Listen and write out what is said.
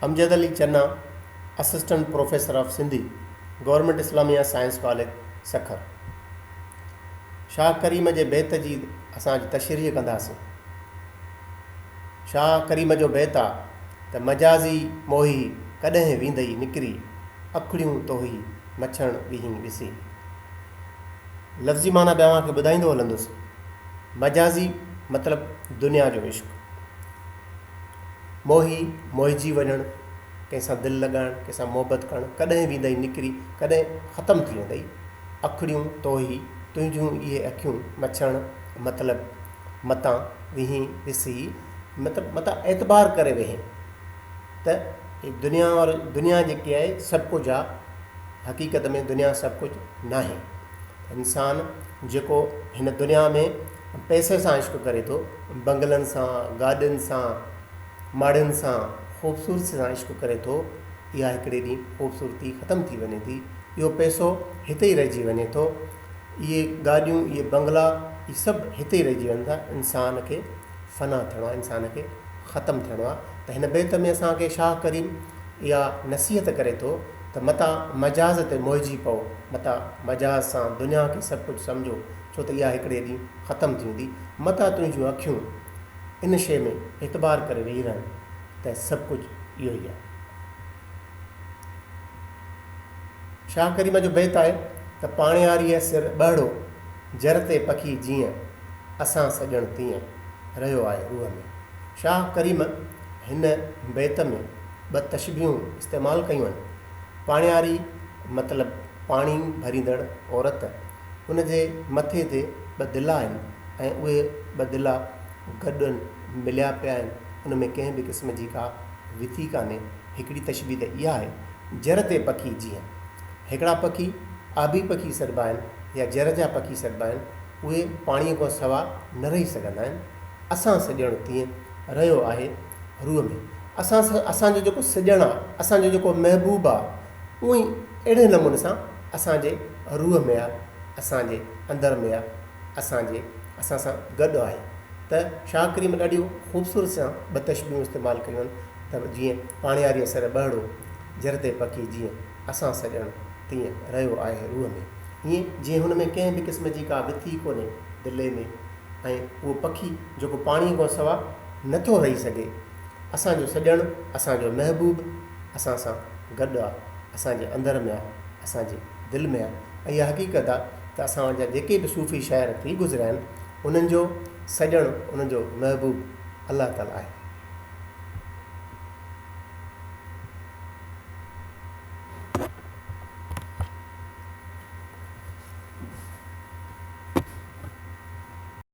Amjad Ali Channa, assistant professor of Sindhi, government Islamia science college Sukkur. Shah Karim जे बैत जी असां तशरीह कंदासीं। शाह करीम जो बैत आहे त मजाज़ी मोही कॾहिं वेंदई निकिरी, अखड़ियूं तोही मछण विही विसी। लफ़्ज़ी माना ॿिया खे ॿुधाईंदो हलंदुसि। मजाज़ी मतिलबु दुनिया जो इश्क़, मोही मोहिजी वञणु, कंहिंसां दिलि लॻाइणु, कंहिंसां मोहबत करणु, कॾहिं वेंदई निकिरी, कॾहिं ख़तमु थी वेंदई। अखड़ियूं तोही तुंहिंजूं इहे अखियूं मछण, मतिलबु मतां विही विसी, मतिलबु मतां एतबार करे वेही त दुनिया और दुनिया जेकी आहे सभु कुझु आहे, हक़ीक़त में दुनिया सभु कुझु न आहे। इंसानु जेको हिन दुनिया में पैसे सां इश्क़ करे थो, बंगलनि सां, गाॾियुनि सां, माड़ियुनि सां, ख़ूबसूरती सां इश्क़ करे थो, इहा हिकिड़े ॾींहुं ख़ूबसूरती ख़तमु थी वञे थी। इहो पैसो हिते ई रहिजी वञे थो, इहे गाॾियूं, इहे बंगला, इहे सभु हिते ई रहिजी वञनि था। इंसान खे फ़ना थियणो आहे, इंसान खे ख़तमु थियणो आहे। त हिन बैत में असांखे शाह करीम इहा नसीहत करे थो त मतां मजाज़ ते मोहिजी पओ, मतां मजाज़ सां दुनिया खे सभु कुझु सम्झो, छो त इहा हिकिड़े ॾींहुं ख़तमु थी वेंदी। मतां तुंहिंजूं अखियूं इन शइ में एतबार करे वेही रहनि त सभु कुझु इहो ई आहे। शाह करीम जो बैत आहे त पाणियारीअ सिर ॿहड़ो, जर ते पखी जीअं, असां सॼण तीअं, रहियो आहे रूह में। शाह करीम हिन बैत में ॿ तशबीहूं इस्तेमालु कयूं आहिनि। पाणियारी मतिलबु पाणी भरींदड़ औरत, उन जे मथे ते ॿ दिला आहिनि ऐं उहे ॿ दिला गॾु मिलिया पिया आहिनि, उन में कंहिं बि क़िस्म जी का विथी कान्हे। हिकिड़ी तशबीह त इहा आहे, जर ते पखी जीअं। हिकिड़ा पखी आबी पखी सॾिबा आहिनि या जर जा पखी सॾिबा आहिनि, उहे पाणीअ खां सवा न रही सघंदा आहिनि। असां सॼण तीअं, रहियो आहे रूह में। असांजो जेको सॼणु आहे, असांजो जेको महबूब आहे, उहो ई अहिड़े नमूने सां असांजे रूह में आहे, असांजे अंदर में आहे, असां सां गॾु आहे। त शाह करीम ॾाढियूं ख़ूबसूरत सां ॿ तशबीहूं इस्तेमालु कयूं आहिनि त जीअं पाणियारीअ सर ॿहड़ो, जर ते पखी जीअं, असां सॼण तीअं, रहियो आहे रूह में। ईअं जीअं हुन में कंहिं बि क़िस्म जी का विथी कोन्हे दिले में, ऐं उहो पखी जेको पाणीअ खां सवा नथो रही सघे, असांजो सॼणु, असांजो महबूब असां सां गॾु आहे, असांजे अंदर में आहे, असांजे दिलि में आहे। ऐं इहा हक़ीक़त आहे त असांजा जेके बि सूफ़ी शाइर थी गुज़रिया आहिनि, उन्हनि जो सॼणु, उन्हनि जो महबूब अलाह ताला आहे।